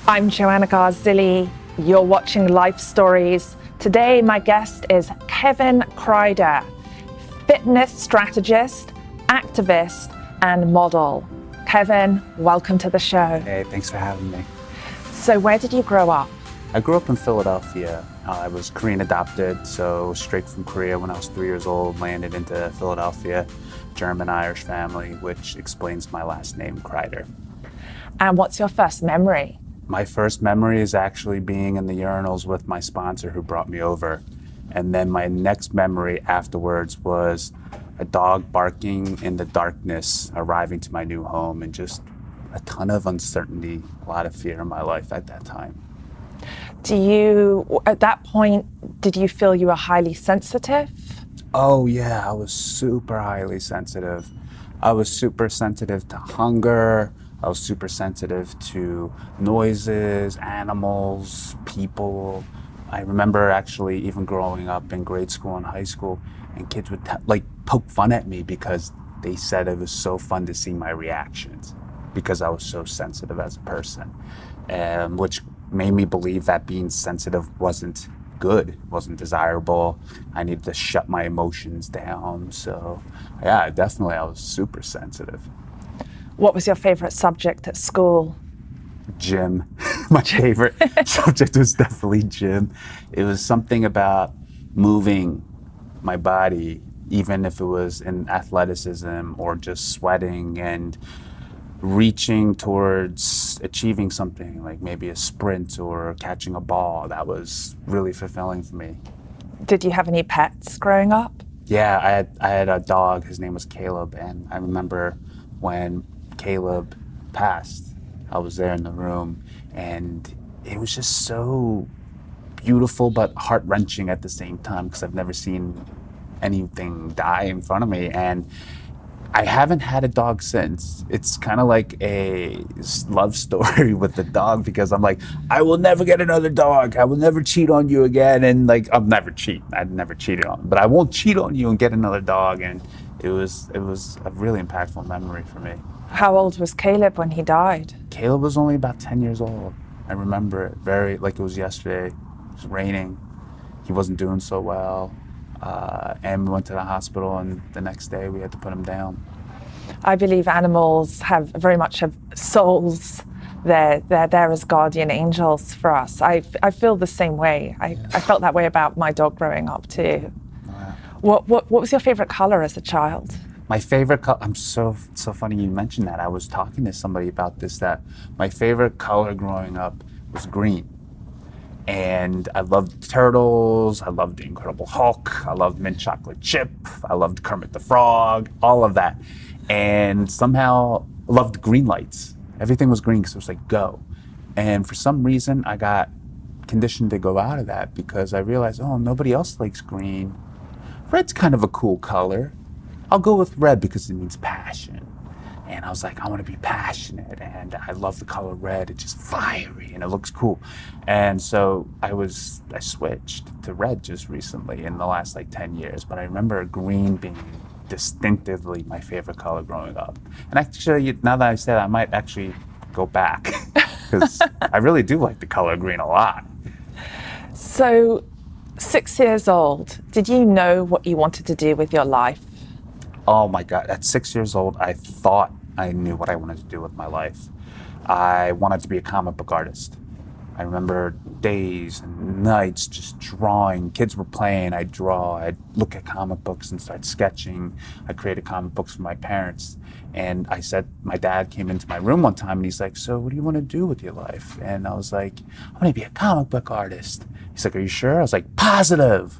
I'm Joanna Garzilli. You're watching Life Stories. Today, my guest is Kevin Kreider, fitness strategist, activist, and model. Kevin, welcome to the show. Hey, thanks for having me. So where did you grow up? I grew up in Philadelphia. I was Korean adopted, so straight from Korea when I was 3 years old, landed into Philadelphia, German-Irish family, which explains my last name, Kreider. And what's your first memory? My first memory is actually being in the urinals with my sponsor who brought me over. And then my next memory afterwards was a dog barking in the darkness, arriving to my new home, and just a ton of uncertainty, a lot of fear in my life at that time. At that point, did you feel you were highly sensitive? Oh yeah, I was super highly sensitive. I was super sensitive to hunger. I was super sensitive to noises, animals, people. I remember actually even growing up in grade school and high school, and kids would poke fun at me because they said it was so fun to see my reactions because I was so sensitive as a person, which made me believe that being sensitive wasn't good, wasn't desirable. I needed to shut my emotions down. So yeah, definitely I was super sensitive. What was your favorite subject at school? Gym. My favorite subject was definitely gym. It was something about moving my body, even if it was in athleticism or just sweating and reaching towards achieving something like maybe a sprint or catching a ball. That was really fulfilling for me. Did you have any pets growing up? Yeah, I had a dog. His name was Caleb, and I remember when Caleb passed, I was there in the room, and it was just so beautiful but heart-wrenching at the same time because I've never seen anything die in front of me, and I haven't had a dog since. It's kind of like a love story with the dog because I'm like, I will never get another dog. I will never cheat on you again. And I'll never cheat. I'd never cheated on him, but I won't cheat on you and get another dog. And it was a really impactful memory for me. How old was Caleb when he died? Caleb was only about 10 years old. I remember it very like it was yesterday. It was raining. He wasn't doing so well. And we went to the hospital, and the next day we had to put him down. I believe animals have very much have souls. They're there as guardian angels for us. I feel the same way. I felt that way about my dog growing up too. Wow. What was your favorite color as a child? My favorite color, I'm so funny you mentioned that. I was talking to somebody about this, that my favorite color growing up was green. And I loved turtles, I loved the Incredible Hulk, I loved mint chocolate chip, I loved Kermit the Frog, all of that. And somehow I loved green lights. Everything was green because it was like, go. And for some reason I got conditioned to go out of that because I realized, oh, nobody else likes green. Red's kind of a cool color. I'll go with red because it means passion. And I was like, I want to be passionate, and I love the color red. It's just fiery, and it looks cool. And so I switched to red just recently in the last 10 years. But I remember green being distinctively my favorite color growing up. And actually, now that I said, I might actually go back because I really do like the color green a lot. So, 6 years old, did you know what you wanted to do with your life? Oh my God, at 6 years old, I thought I knew what I wanted to do with my life. I wanted to be a comic book artist. I remember days and nights just drawing. Kids were playing, I'd draw, I'd look at comic books and start sketching. I created comic books for my parents. And I said, my dad came into my room one time and he's like, so what do you want to do with your life? And I was like, I want to be a comic book artist. He's like, are you sure? I was like, positive.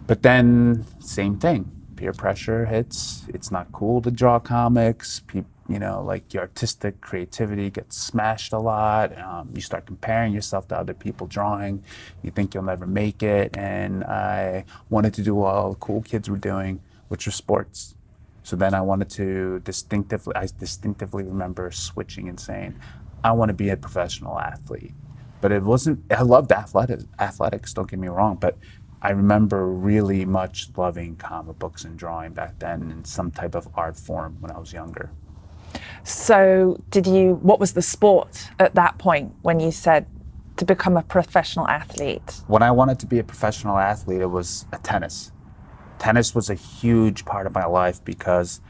But then, same thing. Peer pressure hits. It's not cool to draw comics. Your artistic creativity gets smashed a lot. You start comparing yourself to other people drawing. You think you'll never make it. And I wanted to do what all the cool kids were doing, which was sports. So then I wanted to distinctively remember switching and saying, I want to be a professional athlete. But it wasn't, I loved athletics, don't get me wrong, but I remember really much loving comic books and drawing back then in some type of art form when I was younger. So what was the sport at that point when you said to become a professional athlete? When I wanted to be a professional athlete, it was tennis. Tennis was a huge part of my life because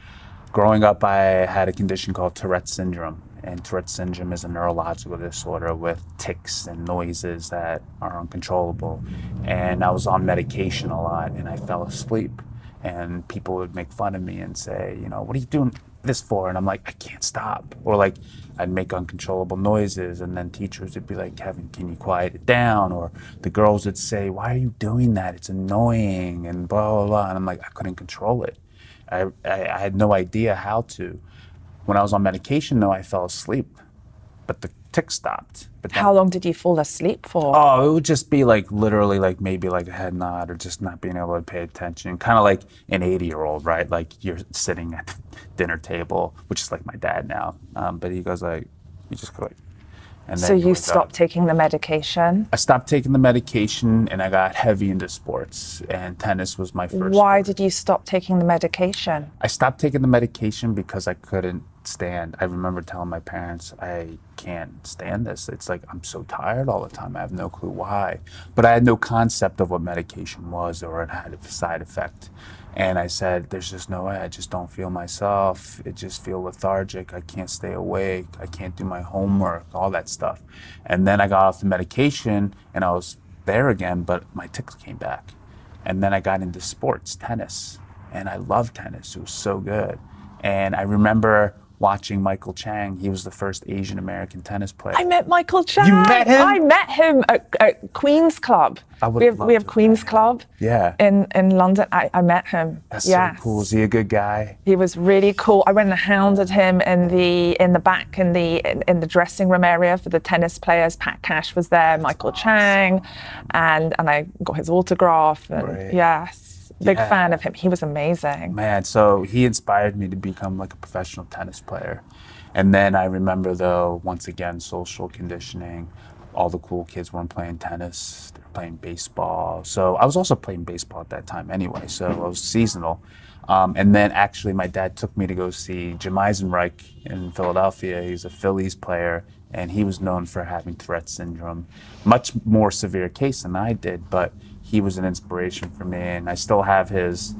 growing up, I had a condition called Tourette syndrome. And Tourette syndrome is a neurological disorder with tics and noises that are uncontrollable. And I was on medication a lot and I fell asleep. And people would make fun of me and say, what are you doing this for? And I'm like, I can't stop. Or like, I'd make uncontrollable noises and then teachers would be like, Kevin, can you quiet it down? Or the girls would say, why are you doing that? It's annoying and blah, blah, blah. And I'm like, I couldn't control it. I had no idea how to. When I was on medication, though, I fell asleep, but the tics stopped. But then, How long did you fall asleep for? oh, it would just be like literally like maybe like a head nod or just not being able to pay attention. Kind of like an 80-year-old, right? Like you're sitting at the dinner table, which is like my dad now. But he goes like, you just go like, and So then you wake stopped up. taking the medication. I stopped taking the medication and I got heavy into sports, and tennis was my first Why sport. did you stop taking the medication? I stopped taking the medication because I couldn't stand. I remember telling my parents, I can't stand this. It's like I'm so tired all the time. I have no clue why. But I had no concept of what medication was or it had a side effect. And I said, there's just no way. I just don't feel myself. It just feel lethargic. I can't stay awake. I can't do my homework, all that stuff. And then I got off the medication and I was there again, but my tics came back. And then I got into sports, tennis. And I loved tennis. It was so good. And I remember watching Michael Chang. He was the first Asian American tennis player. I met Michael Chang. You met him? I met him at Queen's Club. I would We have love to Queen's Club. Yeah. In London. I met him. That's Yes. so cool. Is he a good guy? He was really cool. I went and hounded him in the back in the dressing room area for the tennis players. Pat Cash was there, Michael Chang, and I got his autograph. And Right. yes, big Yeah. fan of him. He was amazing. Man, so he inspired me to become like a professional tennis player. And then I remember though, once again, social conditioning. All the cool kids weren't playing tennis, they were playing baseball. So I was also playing baseball at that time anyway, so I was seasonal. And then actually my dad took me to go see Jim Eisenreich in Philadelphia. He's a Phillies player and he was known for having Tourette syndrome. Much more severe case than I did, but he was an inspiration for me, and I still have his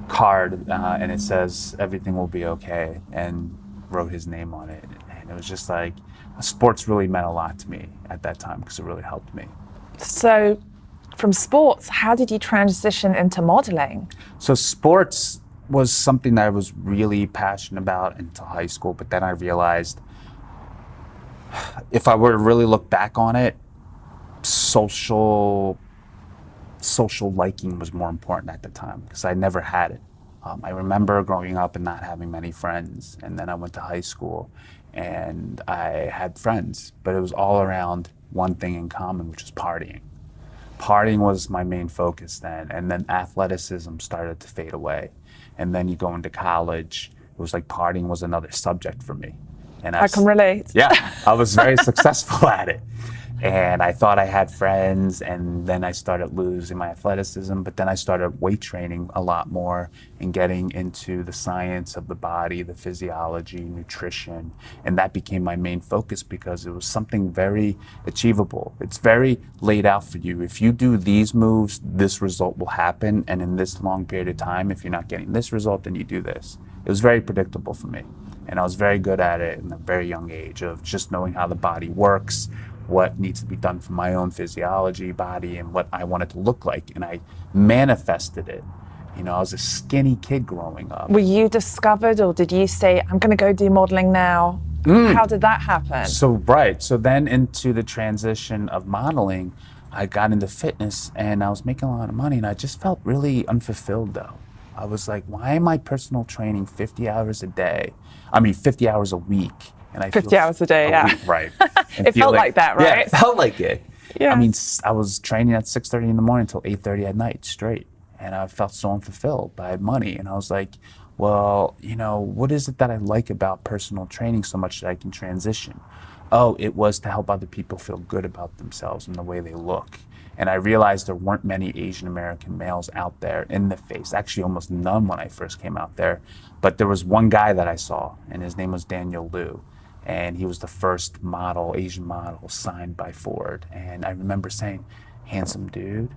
card, and it says everything will be okay, and wrote his name on it. And it was just like, sports really meant a lot to me at that time because it really helped me. So, from sports, how did you transition into modeling? So sports was something that I was really passionate about until high school, but then I realized if I were to really look back on it, social liking was more important at the time because I never had it. I remember growing up and not having many friends, and then I went to high school and I had friends, but it was all around one thing in common, which was partying. Partying was my main focus then, and then athleticism started to fade away. And then you go into college, it was like partying was another subject for me. And I can relate. Yeah, I was very successful at it. And I thought I had friends, and then I started losing my athleticism, but then I started weight training a lot more and getting into the science of the body, the physiology, nutrition, and that became my main focus because it was something very achievable. It's very laid out for you. If you do these moves, this result will happen, and in this long period of time, if you're not getting this result, then you do this. It was very predictable for me, and I was very good at it in a very young age of just knowing how the body works, what needs to be done for my own physiology, body, and what I want it to look like. And I manifested it. You know, I was a skinny kid growing up. Were you discovered, or did you say, I'm going to go do modeling now? How did that happen? So then into the transition of modeling, I got into fitness and I was making a lot of money and I just felt really unfulfilled though. I was like, why am I personal training 50 hours a day? 50 hours a week. And I 50 feel hours a day, yeah. week, right. It felt like that, right? Yeah, it felt like it. Yeah. I mean, I was training at 6:30 in the morning until 8:30 at night straight. And I felt so unfulfilled, but I had money. And I was like, well, you know, what is it that I like about personal training so much that I can transition? Oh, it was to help other people feel good about themselves and the way they look. And I realized there weren't many Asian American males out there in the face. Actually, almost none when I first came out there. But there was one guy that I saw, and his name was Daniel Liu. And he was the first model, Asian model, signed by Ford. And I remember saying, handsome dude,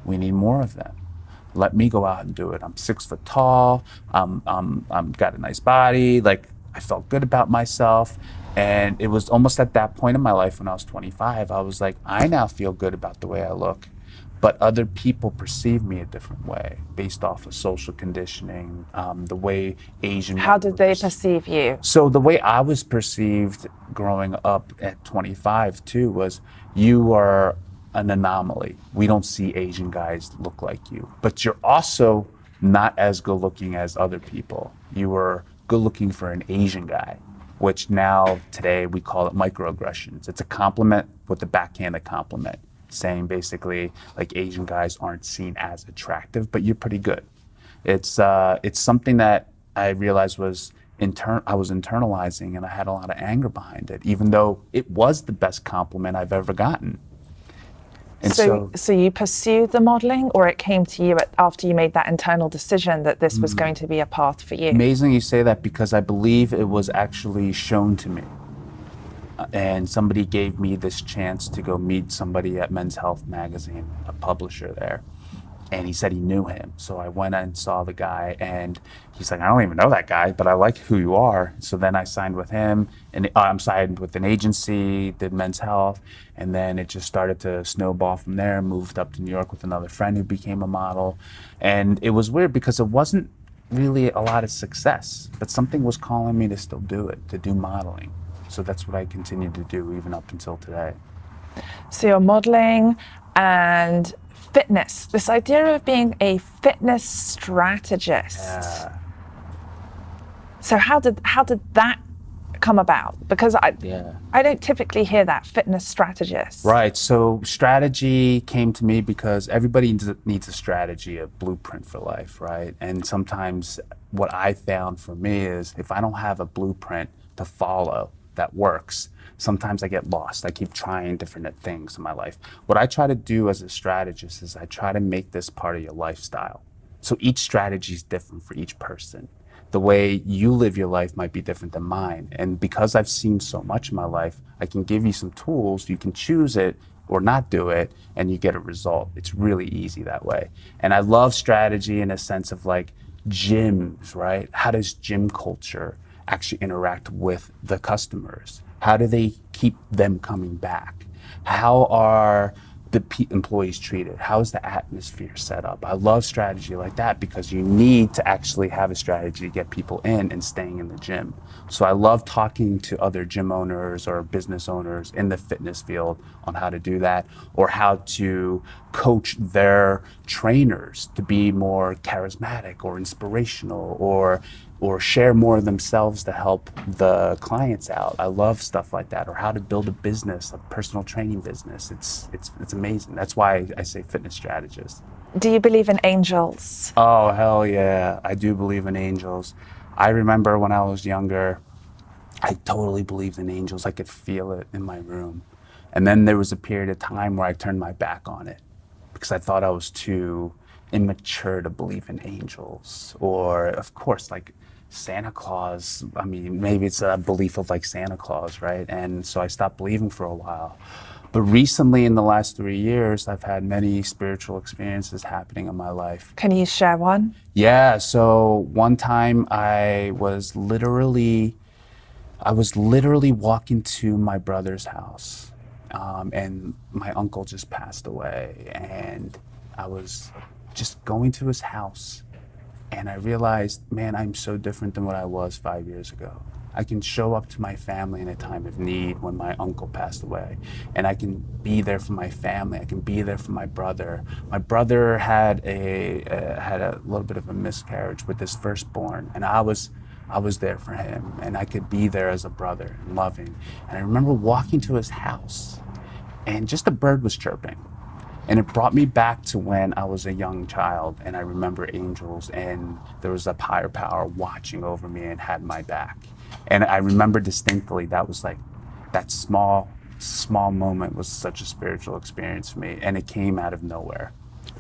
we need more of them. Let me go out and do it. I'm 6 foot tall. I'm got a nice body. Like, I felt good about myself. And it was almost at that point in my life when I was 25, I was like, I now feel good about the way I look, but other people perceive me a different way based off of social conditioning, the way Asian. How did they perceive you? So the way I was perceived growing up at 25 too was, you are an anomaly. We don't see Asian guys look like you, but you're also not as good looking as other people. You were good looking for an Asian guy, which now today we call it microaggressions. It's a compliment with a backhanded compliment, saying basically like Asian guys aren't seen as attractive, but you're pretty good. It's something that I realized was I was internalizing, and I had a lot of anger behind it, even though it was the best compliment I've ever gotten. And so you pursued the modeling, or it came to you after you made that internal decision that this was going to be a path for you? Amazing you say that, because I believe it was actually shown to me. And somebody gave me this chance to go meet somebody at Men's Health magazine, a publisher there. And he said he knew him. So I went and saw the guy, and he's like, I don't even know that guy, but I like who you are. So then I signed with him, and I'm signed with an agency, did Men's Health, and then it just started to snowball from there. Moved up to New York with another friend who became a model. And it was weird because it wasn't really a lot of success, but something was calling me to still do it, to do modeling. So that's what I continue to do even up until today. So you're modeling and fitness, this idea of being a fitness strategist. Yeah. So how did that come about? Because I don't typically hear that, fitness strategist. Right, so strategy came to me because everybody needs a strategy, a blueprint for life, right? And sometimes what I found for me is if I don't have a blueprint to follow that works, sometimes I get lost. I keep trying different things in my life. What I try to do as a strategist is I try to make this part of your lifestyle. So each strategy is different for each person. The way you live your life might be different than mine. And because I've seen so much in my life, I can give you some tools. You can choose it or not do it, and you get a result. It's really easy that way. And I love strategy in a sense of like gyms, right? How does gym culture actually interact with the customers? How do they keep them coming back? How are the employees treated? How is the atmosphere set up? I love strategy like that because you need to actually have a strategy to get people in and staying in the gym. So I love talking to other gym owners or business owners in the fitness field on how to do that, or how to coach their trainers to be more charismatic or inspirational, or share more of themselves to help the clients out. I love stuff like that. Or how to build a business, a personal training business. It's amazing. That's why I say fitness strategist. Do you believe in angels? Oh, hell yeah. I do believe in angels. I remember when I was younger, I totally believed in angels. I could feel it in my room. And then there was a period of time where I turned my back on it because I thought I was too immature to believe in angels. Or, of course, like Santa Claus. I mean, maybe it's a belief of like Santa Claus, right? And so I stopped believing for a while. But recently, in the last 3 years, I've had many spiritual experiences happening in my life. Can you share one? Yeah, so one time I was literally walking to my brother's house, and my uncle just passed away, and I was just going to his house, and I realized, man, I'm so different than what I was 5 years ago. I can show up to my family in a time of need when my uncle passed away, and I can be there for my family. I can be there for my brother. My brother had a little bit of a miscarriage with his firstborn, and I was there for him, and I could be there as a brother and loving. And I remember walking to his house, and just a bird was chirping. And it brought me back to when I was a young child, and I remember angels, and there was a higher power watching over me and had my back. And I remember distinctly that was like that small small moment was such a spiritual experience for me, and it came out of nowhere.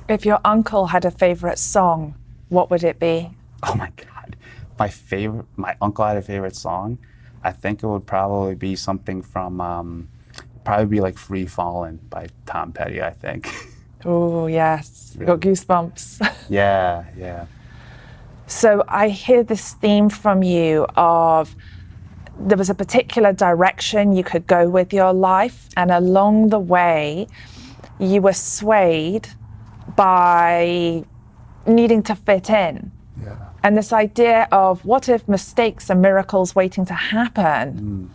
If your uncle had a favorite song, what would it be? Oh my God. My uncle had a favorite song. I think it would probably be something from, probably be like Free Fallin' by Tom Petty, I think. Oh, yes. You got goosebumps. Yeah, yeah. So I hear this theme from you of there was a particular direction you could go with your life, and along the way, you were swayed by needing to fit in. Yeah. And this idea of what if mistakes are miracles waiting to happen?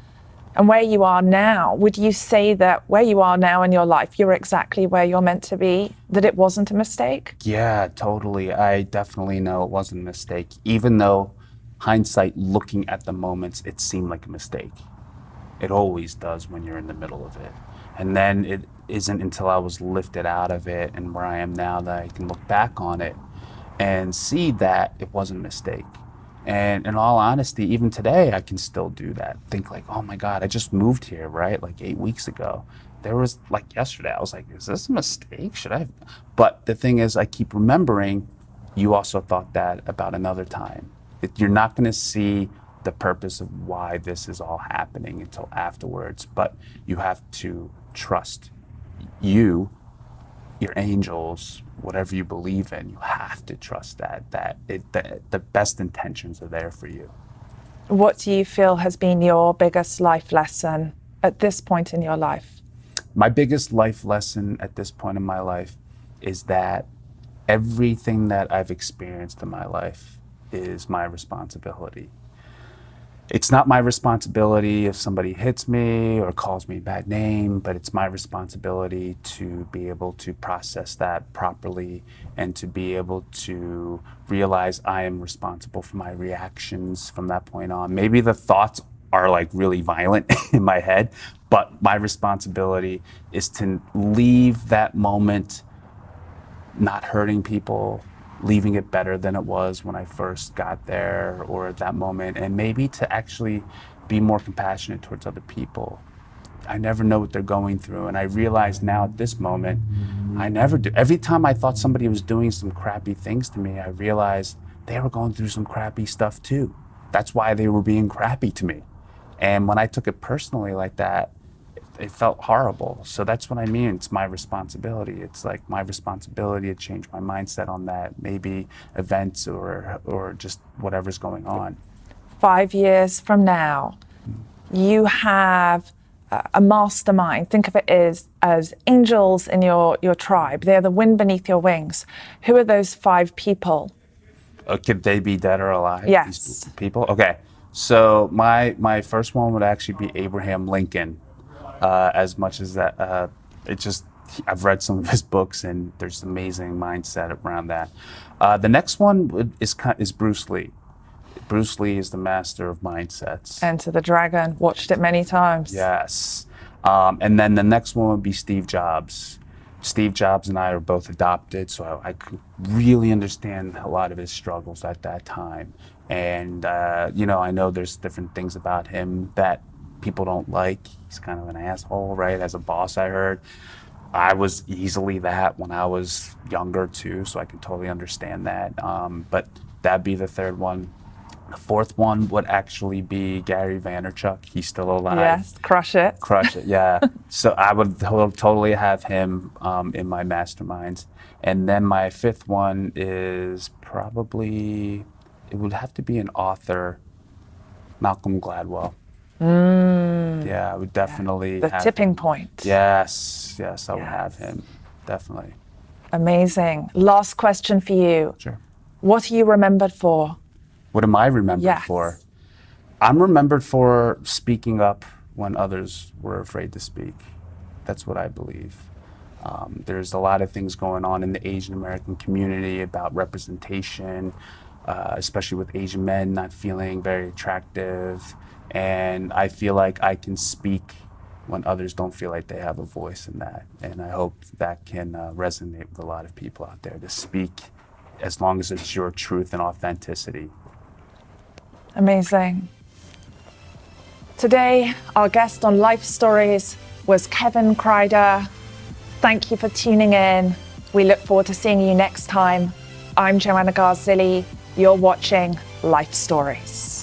And where you are now, would you say that where you are now in your life, you're exactly where you're meant to be, that it wasn't a mistake? Yeah, totally. I definitely know it wasn't a mistake, even though hindsight, looking at the moments, it seemed like a mistake. It always does when you're in the middle of it. And then it isn't until I was lifted out of it and where I am now that I can look back on it and see that it wasn't a mistake. And in all honesty, even today, I can still do that. Think like, oh my God, I just moved here, right? Like 8 weeks ago. There was like yesterday, I was like, is this a mistake? Should I? But the thing is, I keep remembering, you also thought that about another time. You're not going to see the purpose of why this is all happening until afterwards, but you have to trust your angels, whatever you believe in, you have to trust that the best intentions are there for you. What do you feel has been your biggest life lesson at this point in your life? My biggest life lesson at this point in my life is that everything that I've experienced in my life is my responsibility. It's not my responsibility if somebody hits me or calls me a bad name, but it's my responsibility to be able to process that properly and to be able to realize I am responsible for my reactions from that point on. Maybe the thoughts are like really violent in my head, but my responsibility is to leave that moment not hurting people, leaving it better than it was when I first got there or at that moment, and maybe to actually be more compassionate towards other people. I never know what they're going through, and I realize now at this moment, I never do. Every time I thought somebody was doing some crappy things to me, I realized they were going through some crappy stuff too. That's why they were being crappy to me. And when I took it personally like that, it felt horrible. So that's what I mean. It's my responsibility. It's like my responsibility to change my mindset on that, maybe events or just whatever's going on. 5 years from now, you have a mastermind. Think of it as angels in your tribe. They're the wind beneath your wings. Who are those 5 people? Could they be dead or alive? Yes. These people? Okay. So my first one would actually be Abraham Lincoln. As much as that, I've read some of his books and there's amazing mindset around that. The next one is Bruce Lee. Bruce Lee is the master of mindsets. Enter the Dragon. Watched it many times. Yes. And then the next one would be Steve Jobs. Steve Jobs and I are both adopted, so I could really understand a lot of his struggles at that time. And, I know there's different things about him that people don't like. He's kind of an asshole, right? As a boss, I heard. I was easily that when I was younger too, so I can totally understand that. But that'd be the third one. The fourth one would actually be Gary Vaynerchuk. He's still alive. Yes, crush it. Crush it, yeah. So I would totally have him in my masterminds. And then my fifth one is probably, it would have to be an author, Malcolm Gladwell. Yeah, I would definitely The have tipping him. point. Yes, I would have him, definitely. Amazing. Last question for you. Sure. What are you remembered for? What am I remembered Yes. for? I'm remembered for speaking up when others were afraid to speak. That's what I believe. There's a lot of things going on in the Asian American community about representation, especially with Asian men not feeling very attractive. And I feel like I can speak when others don't feel like they have a voice in that. And I hope that can resonate with a lot of people out there, to speak as long as it's your truth and authenticity. Amazing. Today, our guest on Life Stories, was Kevin Kreider. Thank you for tuning in. We look forward to seeing you next time. I'm Joanna Garzilli. You're watching Life Stories.